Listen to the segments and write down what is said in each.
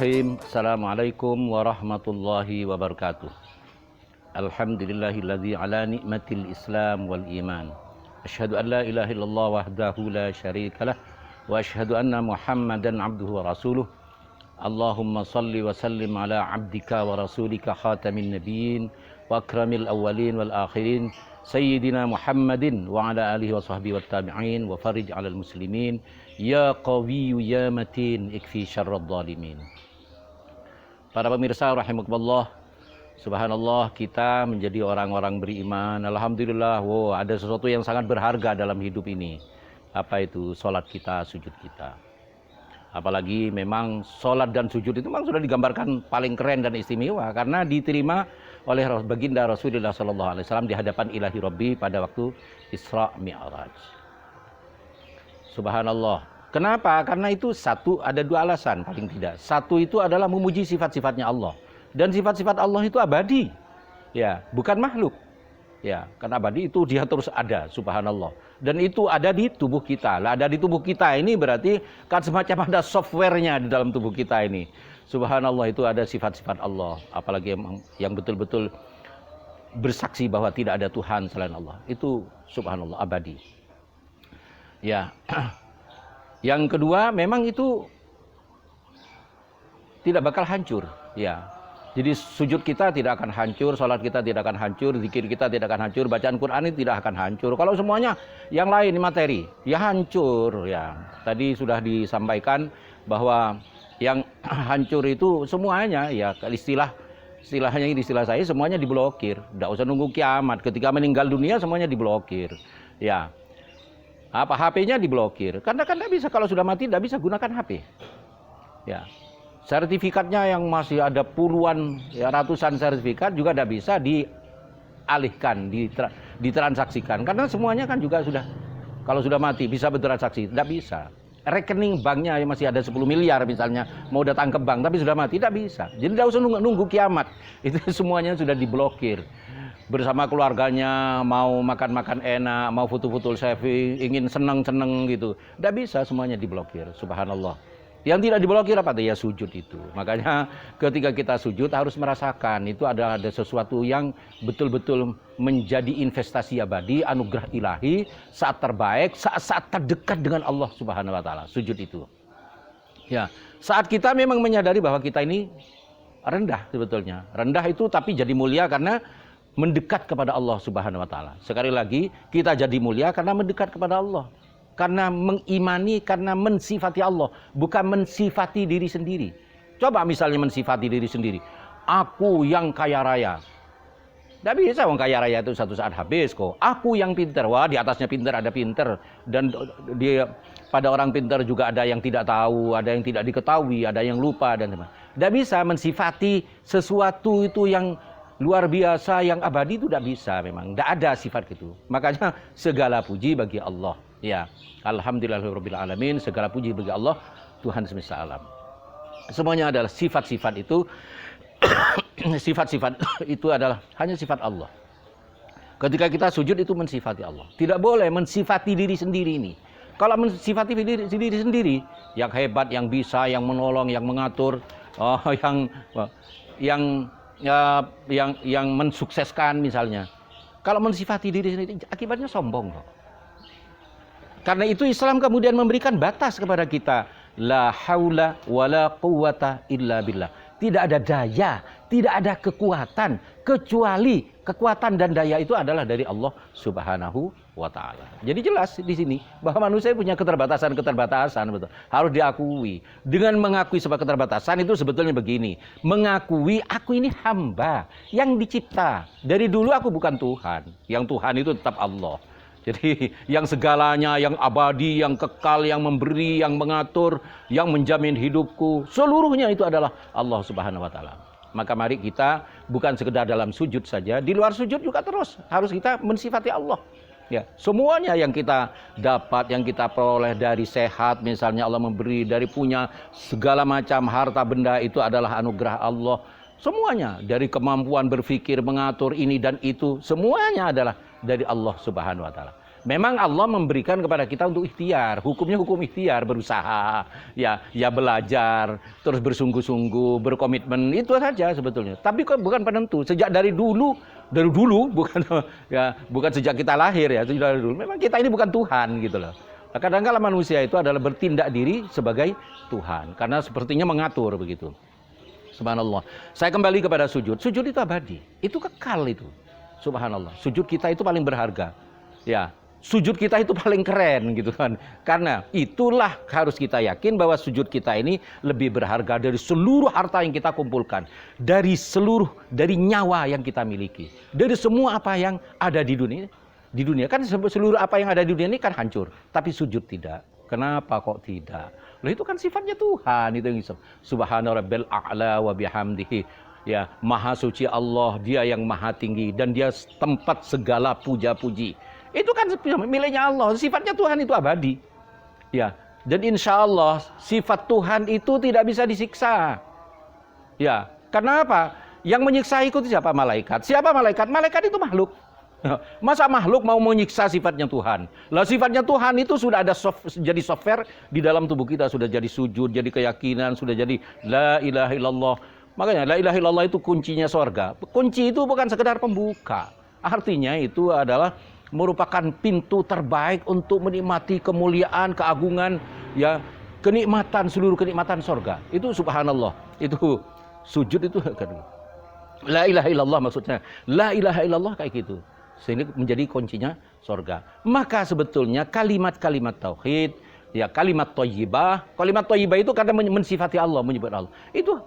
Bismillahirrahmanirrahim. Assalamualaikum warahmatullahi wabarakatuh. Alhamdulillahilladzi ala ni'matil Islam wal iman. Asyhadu an la ilaha illallah wahdahu la syarikalah wa asyhadu anna Muhammadan abduhu wa rasuluh. Allahumma salli wa sallim ala abdika wa rasulika khatamin nabiyyin wa akramil awwalin wal akhirin Sayyidina Muhammadin wa ala alihi wa sahbihi wa tabi'in wa farij alal muslimin ya qawiyyu ya matin ikfi syarrad zalimin. Para pemirsa rahimakumullah, subhanallah, kita menjadi orang-orang beriman. Alhamdulillah, wow, ada sesuatu yang sangat berharga dalam hidup ini. Apa itu? Salat kita, sujud kita. Apalagi memang salat dan sujud itu memang sudah digambarkan paling keren dan istimewa karena diterima oleh baginda Rasulullah SAW di hadapan ilahi Rabbi pada waktu Isra Mi'raj. Subhanallah. Kenapa? Karena itu satu, ada dua alasan paling tidak. Satu itu adalah memuji sifat-sifatnya Allah. Dan sifat-sifat Allah itu abadi. Ya, bukan makhluk. Ya, karena abadi itu dia terus ada, subhanallah. Dan itu ada di tubuh kita. Lah, ada di tubuh kita ini berarti kan semacam ada softwarenya di dalam tubuh kita ini. Subhanallah, itu ada sifat-sifat Allah. Apalagi yang betul-betul bersaksi bahwa tidak ada Tuhan selain Allah. Itu subhanallah abadi. Ya. Yang kedua, memang itu tidak bakal hancur. Ya. Jadi sujud kita tidak akan hancur, salat kita tidak akan hancur, zikir kita tidak akan hancur, bacaan Quran ini tidak akan hancur. Kalau semuanya yang lain materi, ya hancur. Ya. Tadi sudah disampaikan bahwa yang hancur itu semuanya, ya istilahnya ini istilah saya, semuanya diblokir. Tidak usah nunggu kiamat, ketika meninggal dunia semuanya diblokir. Ya. Apa HP-nya diblokir? Karena kan tidak bisa, kalau sudah mati tidak bisa gunakan HP. Ya. Sertifikatnya yang masih ada puluhan, ya, ratusan sertifikat juga tidak bisa dialihkan, ditransaksikan. Karena semuanya kan juga sudah, kalau sudah mati bisa bertransaksi, tidak bisa. Rekening banknya masih ada 10 miliar misalnya, mau datang ke bank tapi sudah mati, tidak bisa. Jadi tidak usah nunggu kiamat, itu semuanya sudah diblokir. Bersama keluarganya, mau makan-makan enak, mau foto-foto selfie, ingin seneng-seneng gitu, tidak bisa, semuanya diblokir, subhanallah. Yang tidak diblokir apa? Ya sujud itu. Makanya ketika kita sujud harus merasakan itu ada sesuatu yang betul-betul menjadi investasi abadi, anugerah ilahi, saat terbaik, saat terdekat dengan Allah Subhanahu wa taala. Sujud itu. Ya, saat kita memang menyadari bahwa kita ini rendah sebetulnya. Rendah itu tapi jadi mulia karena mendekat kepada Allah Subhanahu wa taala. Sekali lagi, kita jadi mulia karena mendekat kepada Allah. Karena mengimani, karena mensifati Allah, bukan mensifati diri sendiri. Coba misalnya mensifati diri sendiri. Aku yang kaya raya. Tidak bisa orang kaya raya itu satu saat habis kok. Aku yang pintar. Wah, di atasnya pintar ada pintar. Dan pada orang pintar juga ada yang tidak tahu, ada yang tidak diketahui, ada yang lupa dan sebagainya. Tidak bisa mensifati sesuatu itu yang luar biasa, yang abadi itu tidak bisa memang. Tidak ada sifat itu. Makanya segala puji bagi Allah. Ya, alhamdulillahirabbil alamin, segala puji bagi Allah, Tuhan semesta alam. Semuanya adalah sifat-sifat itu. Sifat-sifat itu adalah hanya sifat Allah. Ketika kita sujud itu mensifati Allah. Tidak boleh mensifati diri sendiri ini. Kalau mensifati diri sendiri, yang hebat, yang bisa, yang menolong, yang mengatur, yang mensukseskan misalnya. Kalau mensifati diri sendiri, akibatnya sombong kok. Karena itu Islam kemudian memberikan batas kepada kita. La haula wala quwata illa billah. Tidak ada daya, tidak ada kekuatan, kecuali kekuatan dan daya itu adalah dari Allah Subhanahu wa taala. Jadi jelas di sini bahwa manusia punya keterbatasan, betul. Harus diakui. Dengan mengakui sebuah keterbatasan itu sebetulnya begini, mengakui aku ini hamba yang dicipta. Dari dulu aku bukan Tuhan. Yang Tuhan itu tetap Allah. Jadi yang segalanya, yang abadi, yang kekal, yang memberi, yang mengatur, yang menjamin hidupku, seluruhnya itu adalah Allah Subhanahu wa taala. Maka mari kita bukan sekedar dalam sujud saja, di luar sujud juga terus harus kita mensifati Allah. Ya, semuanya yang kita dapat, yang kita peroleh dari sehat, misalnya Allah memberi, dari punya segala macam harta benda itu adalah anugerah Allah. Semuanya dari kemampuan berpikir, mengatur ini dan itu, semuanya adalah dari Allah Subhanahu wa taala. Memang Allah memberikan kepada kita untuk ikhtiar. Hukumnya hukum ikhtiar, berusaha, ya belajar, terus bersungguh-sungguh, berkomitmen, itu saja sebetulnya. Tapi kok bukan penentu. Sejak dari dulu bukan bukan sejak kita lahir ya, sejak dari dulu. Memang kita ini bukan Tuhan gitu loh. Nah, kadang-kala manusia itu adalah bertindak diri sebagai Tuhan karena sepertinya mengatur begitu. Subhanallah. Saya kembali kepada sujud. Sujud itu abadi. Itu kekal itu. Subhanallah. Sujud kita itu paling berharga. Ya, sujud kita itu paling keren gitu kan. Karena itulah harus kita yakin bahwa sujud kita ini lebih berharga dari seluruh harta yang kita kumpulkan, dari nyawa yang kita miliki, dari semua apa yang ada di dunia. Di dunia kan seluruh apa yang ada di dunia ini kan hancur, tapi sujud tidak. Kenapa kok tidak? Loh itu kan sifatnya Tuhan itu yang Subhana rabbil a'la wa bihamdihi. Ya, maha suci Allah, dia yang maha tinggi dan dia tempat segala puja-puji. Itu kan miliknya Allah, sifatnya Tuhan itu abadi. Ya, dan insya Allah sifat Tuhan itu tidak bisa disiksa. Ya, kenapa? Yang menyiksa itu siapa? Malaikat. Siapa malaikat? Malaikat itu makhluk. Masa makhluk mau menyiksa sifatnya Tuhan? Lah sifatnya Tuhan itu sudah ada jadi software di dalam tubuh kita, sudah jadi sujud, jadi keyakinan, sudah jadi la ilaha illallah. Makanya la ilaha illallah itu kuncinya surga. Kunci itu bukan sekedar pembuka. Artinya itu adalah merupakan pintu terbaik untuk menikmati kemuliaan, keagungan, ya, kenikmatan, seluruh kenikmatan surga. Itu subhanallah. Itu sujud itu la ilaha illallah maksudnya. La ilaha illallah kayak gitu. Sehingga menjadi kuncinya surga. Maka sebetulnya kalimat-kalimat tauhid, ya kalimat thayyibah itu karena mensifati Allah, menyebut Allah. Itu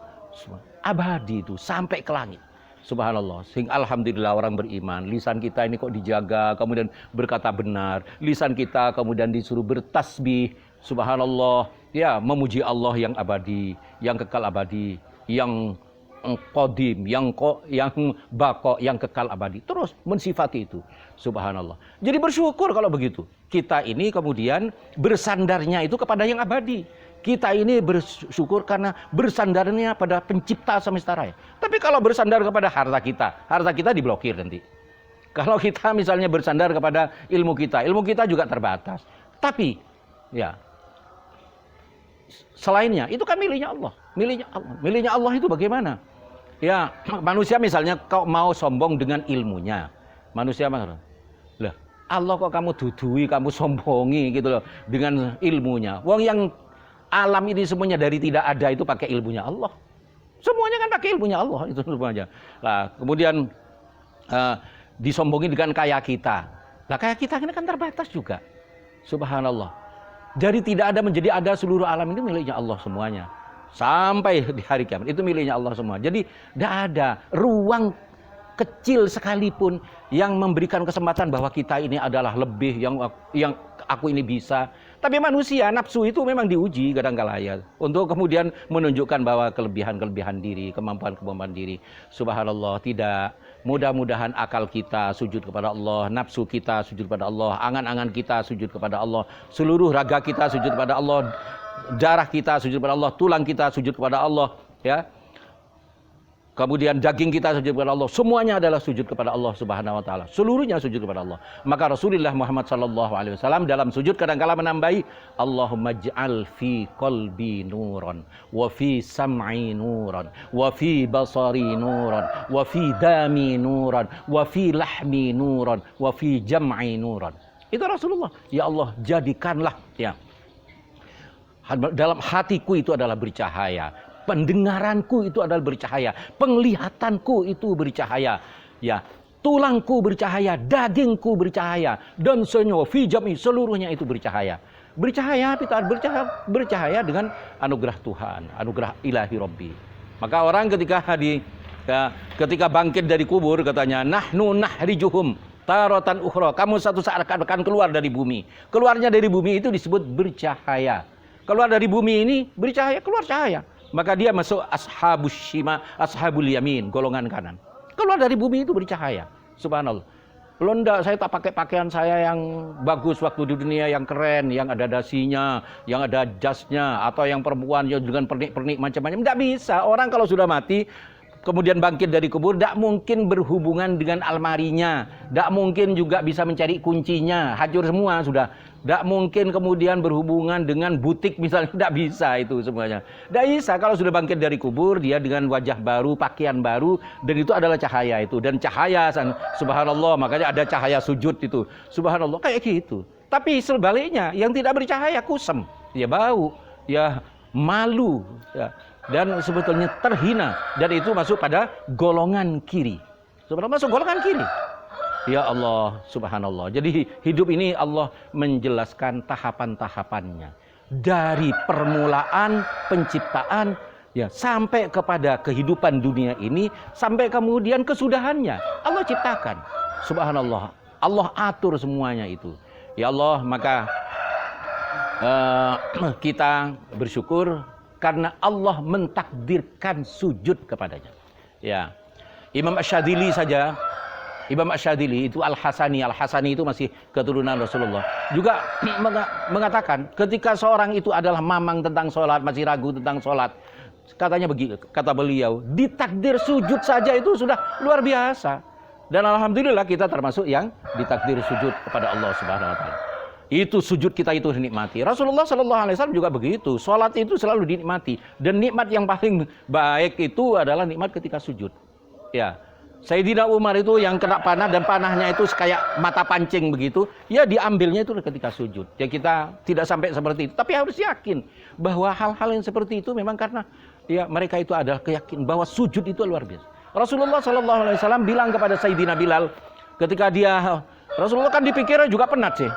abadi itu sampai ke langit. Subhanallah. Sehingga alhamdulillah orang beriman, lisan kita ini kok dijaga, kemudian berkata benar. Lisan kita kemudian disuruh bertasbih, subhanallah, ya memuji Allah yang abadi, yang kekal abadi, yang qadim, yang baqo, yang kekal abadi. Terus mensifati itu. Subhanallah. Jadi bersyukur kalau begitu. Kita ini kemudian bersandarnya itu kepada yang abadi. Kita ini bersyukur karena bersandarnya pada pencipta semesta raya. Tapi kalau bersandar kepada harta kita diblokir nanti. Kalau kita misalnya bersandar kepada ilmu kita juga terbatas. Tapi ya selainnya itu kan miliknya Allah. Miliknya Allah itu bagaimana? Ya, manusia misalnya kau mau sombong dengan ilmunya. Manusia mana? Lah, Allah kok kamu dudui, kamu sombongi gitu loh dengan ilmunya. Wong yang alam ini semuanya dari tidak ada itu pakai ilmunya Allah. Semuanya kan pakai ilmunya Allah itu semuanya. Nah, kemudian disombongi dengan kaya kita. Lah kaya kita ini kan terbatas juga. Subhanallah. Dari tidak ada menjadi ada, seluruh alam ini miliknya Allah semuanya. Sampai di hari kiamat itu miliknya Allah semua. Jadi tidak ada ruang kecil sekalipun yang memberikan kesempatan bahwa kita ini adalah lebih, yang aku ini bisa. Tapi manusia nafsu itu memang diuji kadang-kala ya, untuk kemudian menunjukkan bahwa kelebihan-kelebihan diri, kemampuan-kemampuan diri. Subhanallah, tidak. Mudah-mudahan akal kita sujud kepada Allah, nafsu kita sujud kepada Allah, angan-angan kita sujud kepada Allah, seluruh raga kita sujud kepada Allah, darah kita sujud kepada Allah, tulang kita sujud kepada Allah, ya. Kemudian daging kita sujud kepada Allah. Semuanya adalah sujud kepada Allah Subhanahu wa taala. Seluruhnya sujud kepada Allah. Maka Rasulullah Muhammad sallallahu alaihi wasallam dalam sujud kadang-kala menambahi Allahumma ij'al fi qalbi nuran wa fi sam'i nuran wa fi basari nuran wa fi dami nuran wa fi lahmi nuran wa fi jam'i nuran. Itu Rasulullah. Ya Allah, jadikanlah ya dalam hatiku itu adalah bercahaya, pendengaranku itu adalah bercahaya, penglihatanku itu bercahaya, ya, tulangku bercahaya, dagingku bercahaya, dan seluruhnya itu bercahaya. Bercahaya, kita bercahaya dengan anugerah Tuhan, anugerah ilahi Rabbi. Maka orang ketika bangkit dari kubur katanya, nahnu nahrijuhum taratan ukhra, kamu satu saat akan keluar dari bumi. Keluarnya dari bumi itu disebut bercahaya. Keluar dari bumi ini bercahaya, keluar cahaya. Maka dia masuk ashabus shima, ashabul yamin, golongan kanan. Keluar dari bumi itu bercahaya. Subhanallah. Londa, saya tak pakai pakaian saya yang bagus waktu di dunia, yang keren, yang ada dasinya, yang ada jasnya, atau yang perempuan yang dengan pernik-pernik macam-macam. Tidak bisa. Orang kalau sudah mati, kemudian bangkit dari kubur, tidak mungkin berhubungan dengan almarinya, tidak mungkin juga bisa mencari kuncinya, hancur semua sudah. Tidak mungkin kemudian berhubungan dengan butik misalnya, tidak bisa itu semuanya. Tidak bisa, kalau sudah bangkit dari kubur, dia dengan wajah baru, pakaian baru, dan itu adalah cahaya itu. Dan cahaya, subhanallah, makanya ada cahaya sujud itu. Subhanallah, kayak gitu. Tapi sebaliknya, yang tidak bercahaya kusem, ya bau, ya malu, ya, dan sebetulnya terhina. Dan itu masuk pada golongan kiri. Subhanallah, masuk golongan kiri. Ya Allah, subhanallah. Jadi hidup ini Allah menjelaskan tahapan-tahapannya. Dari permulaan penciptaan ya sampai kepada kehidupan dunia ini, sampai kemudian kesudahannya. Allah ciptakan. Subhanallah. Allah atur semuanya itu. Ya Allah, maka kita bersyukur karena Allah mentakdirkan sujud kepadanya. Ya. Imam Asyadili saja, Imam Asyadili itu Al-Hasani itu masih keturunan Rasulullah. Juga mengatakan ketika seorang itu adalah mamang tentang sholat, masih ragu tentang sholat, katanya begini, kata beliau, ditakdir sujud saja itu sudah luar biasa. Dan alhamdulillah kita termasuk yang ditakdir sujud kepada Allah Subhanahu wa taala. Itu sujud kita itu dinikmati. Rasulullah SAW juga begitu. Sholat itu selalu dinikmati. Dan nikmat yang paling baik itu adalah nikmat ketika sujud. Ya. Sayyidina Umar itu yang kena panah dan panahnya itu kayak mata pancing begitu, ya diambilnya itu ketika sujud. Ya kita tidak sampai seperti itu, tapi harus yakin bahwa hal-hal yang seperti itu memang karena ya mereka itu adalah keyakinan bahwa sujud itu luar biasa. Rasulullah SAW bilang kepada Sayyidina Bilal ketika Rasulullah kan dipikirnya juga penat sih.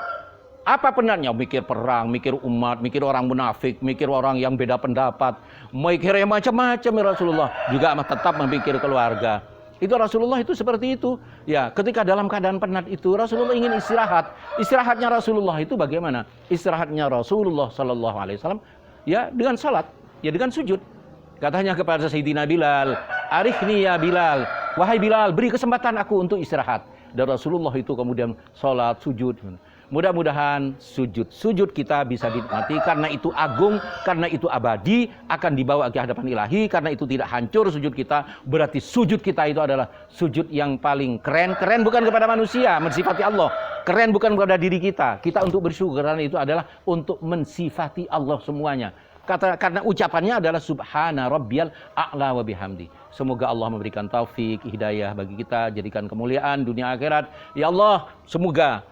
Apa penatnya? Mikir perang, mikir umat, mikir orang munafik, mikir orang yang beda pendapat, mikir yang macam-macam ya Rasulullah. Juga tetap memikir keluarga. Itu Rasulullah itu seperti itu. Ya, ketika dalam keadaan penat itu Rasulullah ingin istirahat. Istirahatnya Rasulullah itu bagaimana? Istirahatnya Rasulullah sallallahu alaihi wasallam ya dengan salat, ya dengan sujud. Katanya kepada Sayyidina Bilal, "Arihni ya Bilal, wahai Bilal, beri kesempatan aku untuk istirahat." Dan Rasulullah itu kemudian salat, sujud. Mudah-mudahan sujud kita bisa dinikmati karena itu agung, karena itu abadi, akan dibawa ke hadapan ilahi, karena itu tidak hancur sujud kita. Berarti sujud kita itu adalah sujud yang paling keren. Keren bukan kepada manusia, mensifati Allah. Keren bukan kepada diri kita. Kita untuk bersyukur karena itu adalah untuk mensifati Allah semuanya. Karena ucapannya adalah subhana rabbiyal a'la wa bihamdi. Semoga Allah memberikan taufik, hidayah bagi kita, jadikan kemuliaan dunia akhirat. Ya Allah, semoga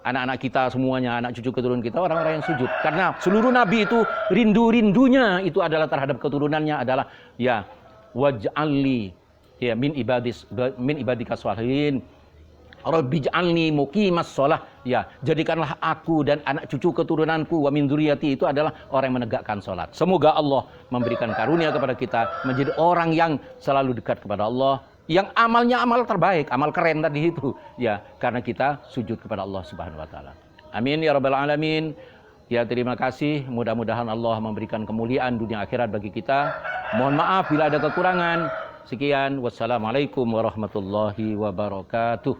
anak-anak kita semuanya, anak cucu keturunan kita, orang-orang yang sujud. Karena seluruh nabi itu rindu-rindunya itu adalah terhadap keturunannya adalah ya waj'alni ya min ibadika sholihin. Rabbij'alni muqimas shalah. Ya, jadikanlah aku dan anak cucu keturunanku wa min dzurriyyati itu adalah orang yang menegakkan salat. Semoga Allah memberikan karunia kepada kita menjadi orang yang selalu dekat kepada Allah. Yang amalnya amal terbaik, amal keren tadi itu. Ya, karena kita sujud kepada Allah Subhanahu wa taala. Amin ya rabbal alamin. Ya, terima kasih. Mudah-mudahan Allah memberikan kemuliaan dunia akhirat bagi kita. Mohon maaf bila ada kekurangan. Sekian, wassalamualaikum warahmatullahi wabarakatuh.